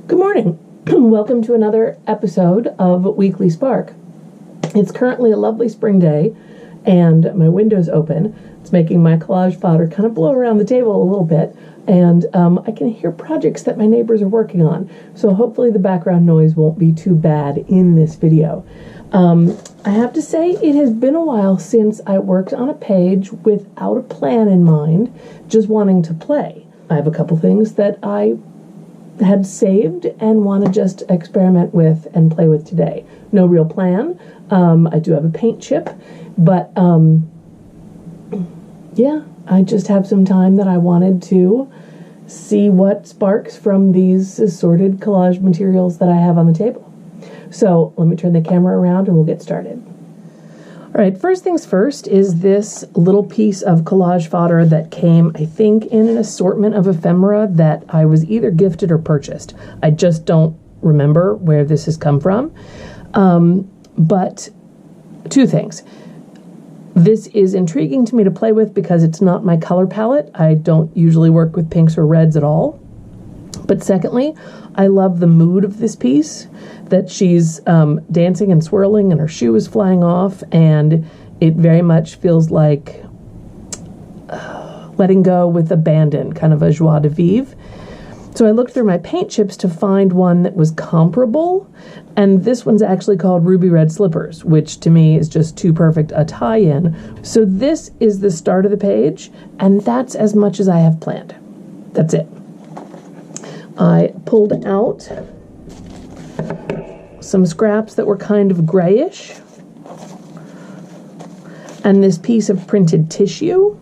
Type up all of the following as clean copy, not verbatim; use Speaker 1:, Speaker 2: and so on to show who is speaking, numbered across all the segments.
Speaker 1: Good morning. Welcome to another episode of Weekly Spark. It's currently a lovely spring day and my window's open. It's making my collage fodder kind of blow around the table a little bit, and I can hear projects that my neighbors are working on, so hopefully the background noise won't be too bad in this video. I have to say it has been a while since I worked on a page without a plan in mind, just wanting to play. I have a couple things that I had saved and want to just experiment with and play with today. No real plan. I do have a paint chip, but yeah, I just have some time that I wanted to see what sparks from these assorted collage materials that I have on the table. So let me turn the camera around and we'll get started. All right, first things first is this little piece of collage fodder that came, I think, in an assortment of ephemera that I was either gifted or purchased. I just don't remember where this has come from. But two things. This is intriguing to me to play with because it's not my color palette. I don't usually work with pinks or reds at all. But secondly, I love the mood of this piece, that she's dancing and swirling and her shoe is flying off, and it very much feels like letting go with abandon, kind of a joie de vivre. So I looked through my paint chips to find one that was comparable, and this one's actually called Ruby Red Slippers, which to me is just too perfect a tie-in. So this is the start of the page, and that's as much as I have planned. That's it. I pulled out some scraps that were kind of grayish, and this piece of printed tissue.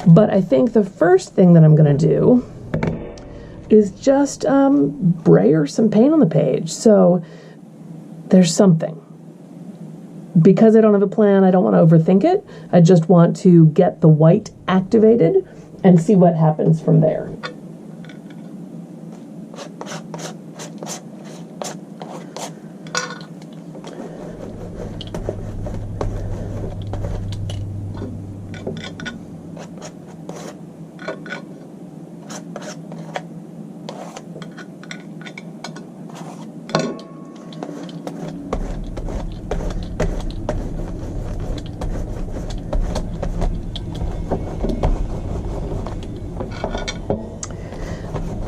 Speaker 1: But I think the first thing that I'm going to do is just brayer some paint on the page. So there's something. Because I don't have a plan, I don't want to overthink it. I just want to get the white activated and see what happens from there.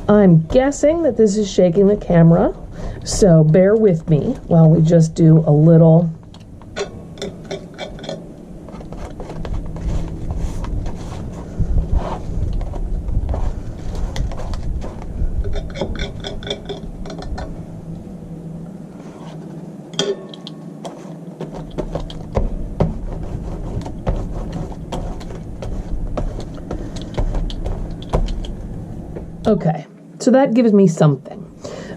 Speaker 1: I'm guessing that this is shaking the camera, so bear with me while we just do a little okay. So that gives me something.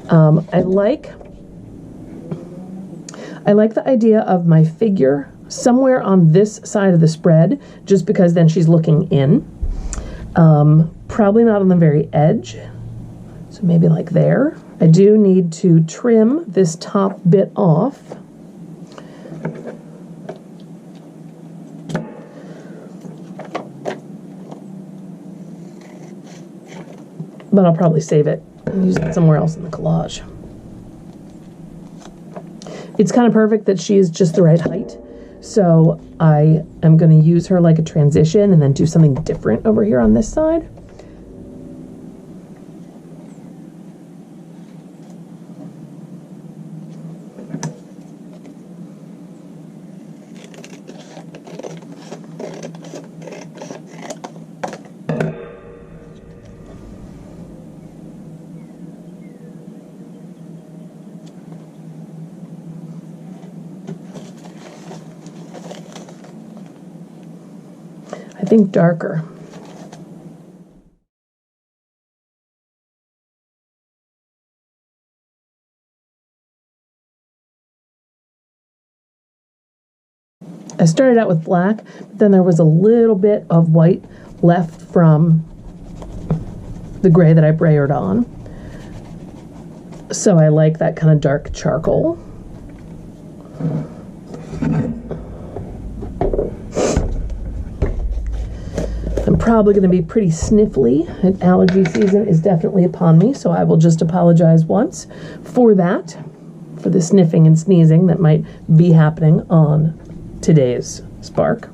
Speaker 1: I like the idea of my figure somewhere on this side of the spread, just because then she's looking in. Probably not on the very edge. So maybe like there. I do need to trim this top bit off. But I'll probably save it and use it somewhere else in the collage. It's kind of perfect that she is just the right height, so I am going to use her like a transition and then do something different over here on this side. I think darker. I started out with black, but then there was a little bit of white left from the gray that I brayered on. So I like that kind of dark charcoal. probably going to be pretty sniffly, and allergy season is definitely upon me, so I will just apologize once for that, for the sniffing and sneezing that might be happening on today's spark.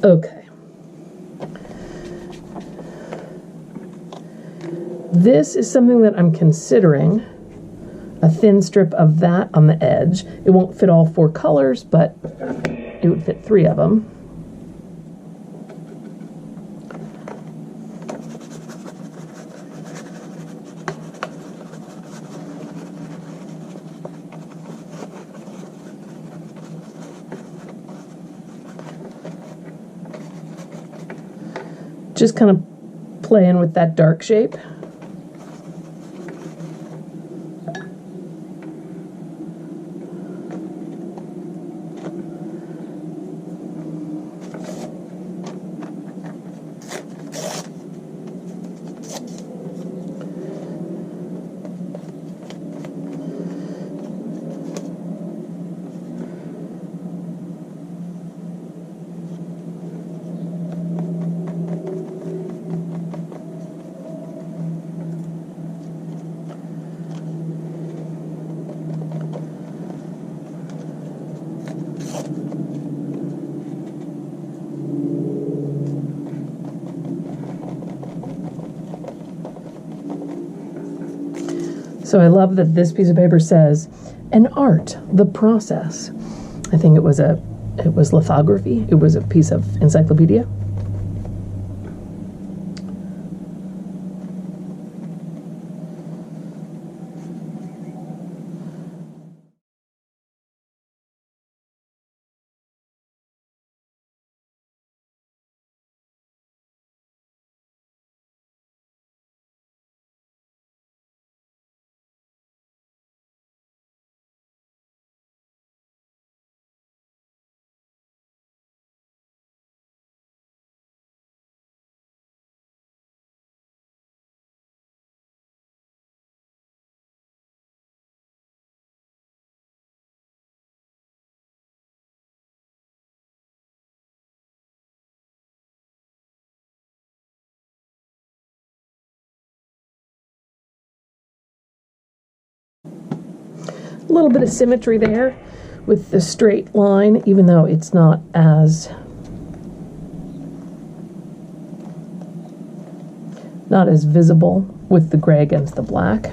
Speaker 1: Okay. This is something that I'm considering, a thin strip of that on the edge. It won't fit all 4 colors, but it would fit 3 of them. Just kind of playing with that dark shape. So I love that this piece of paper says, "An art, the process." I think it was lithography. It was a piece of encyclopedia. A little bit of symmetry there with the straight line, even though it's not as visible with the gray against the black.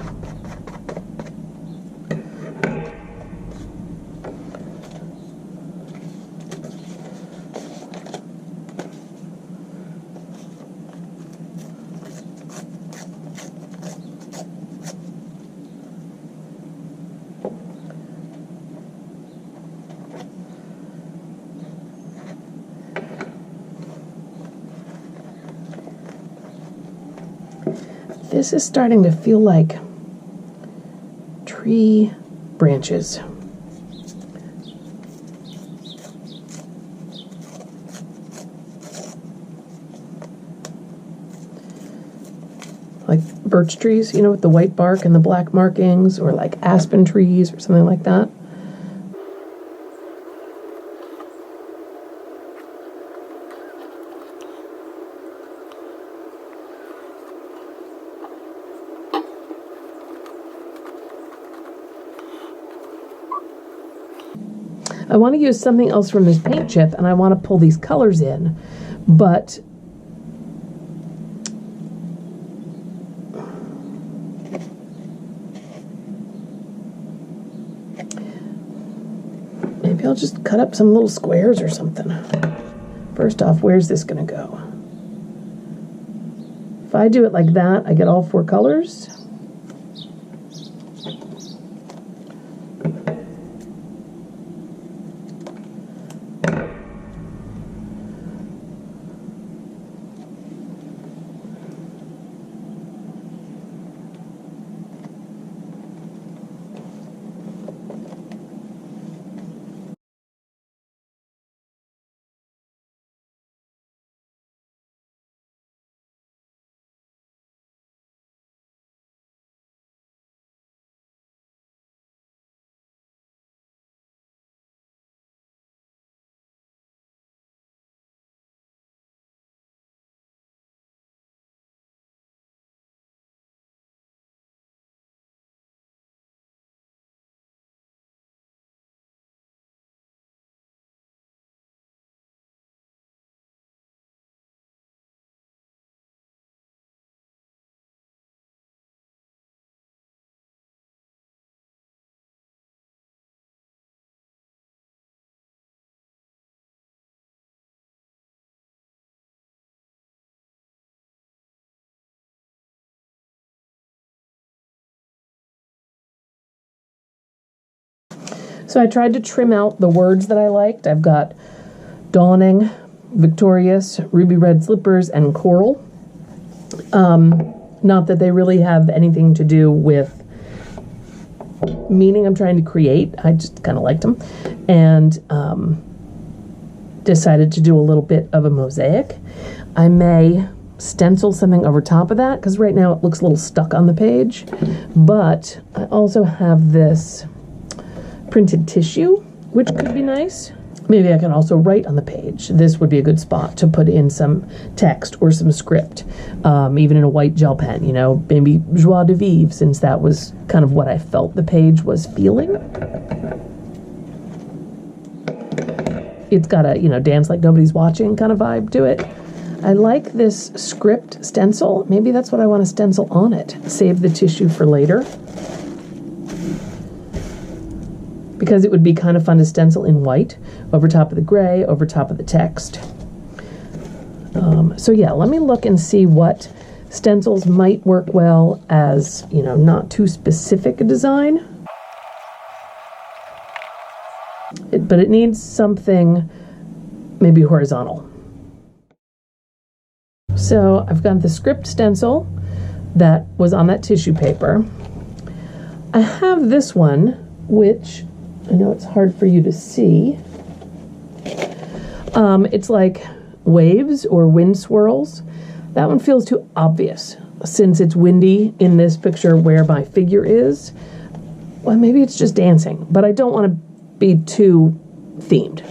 Speaker 1: This is starting to feel like tree branches. Like birch trees, you know, with the white bark and the black markings, or like aspen trees or something like that. I want to use something else from this paint chip, and I want to pull these colors in, but maybe I'll just cut up some little squares or something. First off, where's this going to go? If I do it like that, I get all 4 colors. So I tried to trim out the words that I liked. I've got dawning, victorious, ruby red slippers, and coral. Not that they really have anything to do with meaning I'm trying to create. I just kind of liked them. And decided to do a little bit of a mosaic. I may stencil something over top of that because right now it looks a little stuck on the page. But I also have this printed tissue, which could be nice. Maybe I can also write on the page. This would be a good spot to put in some text or some script, even in a white gel pen, you know, maybe joie de vivre, since that was kind of what I felt the page was feeling. It's got a, you know, dance like nobody's watching kind of vibe to it. I like this script stencil. Maybe that's what I want to stencil on it. Save the tissue for later. Because it would be kind of fun to stencil in white, over top of the gray, over top of the text. So yeah, let me look and see what stencils might work well as, you know, not too specific a design. But it needs something maybe horizontal. So I've got the script stencil that was on that tissue paper. I have this one, which I know it's hard for you to see. It's like waves or wind swirls. That one feels too obvious since it's windy in this picture where my figure is. Well, maybe it's just dancing, but I don't want to be too themed.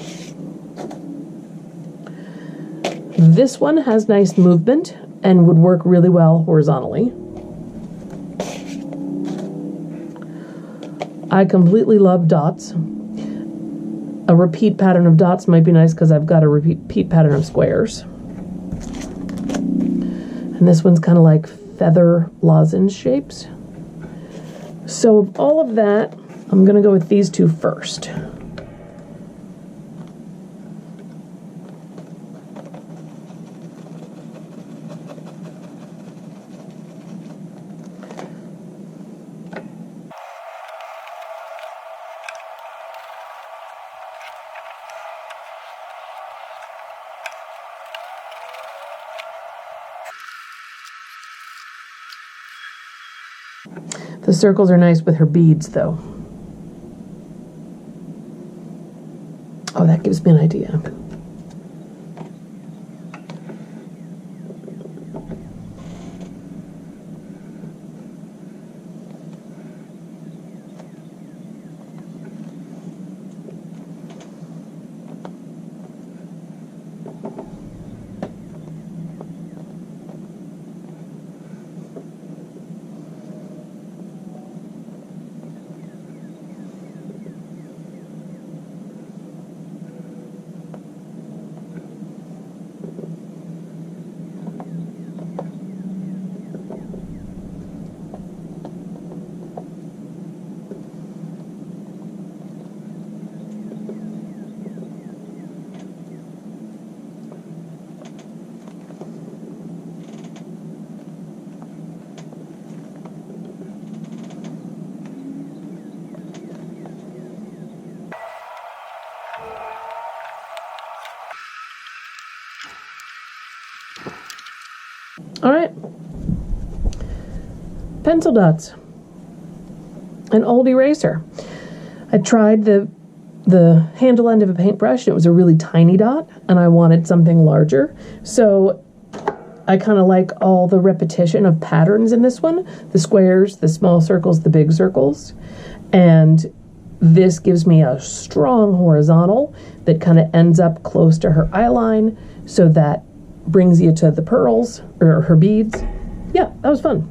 Speaker 1: This one has nice movement and would work really well horizontally. I completely love dots. A repeat pattern of dots might be nice because I've got a repeat pattern of squares. And this one's kind of like feather lozenge shapes. So of all of that, I'm going to go with these two first. The circles are nice with her beads, though. Oh, that gives me an idea. All right, pencil dots, an old eraser. I tried the handle end of a paintbrush, and it was a really tiny dot, and I wanted something larger. So I kind of like all the repetition of patterns in this one, the squares, the small circles, the big circles. And this gives me a strong horizontal that kind of ends up close to her eye line, so that brings you to the pearls, or her beads. Yeah, that was fun.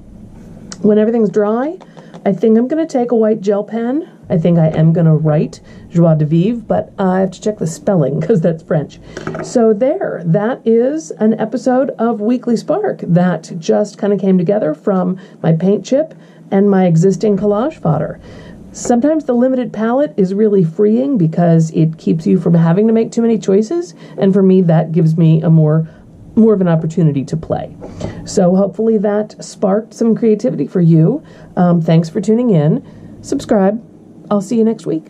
Speaker 1: When everything's dry, I think I'm going to take a white gel pen. I think I am going to write joie de vivre, but I have to check the spelling because that's French. So there, that is an episode of Weekly Spark that just kind of came together from my paint chip and my existing collage fodder. Sometimes the limited palette is really freeing because it keeps you from having to make too many choices, and for me that gives me a more of an opportunity to play. So hopefully that sparked some creativity for you. Thanks for tuning in. Subscribe. I'll see you next week.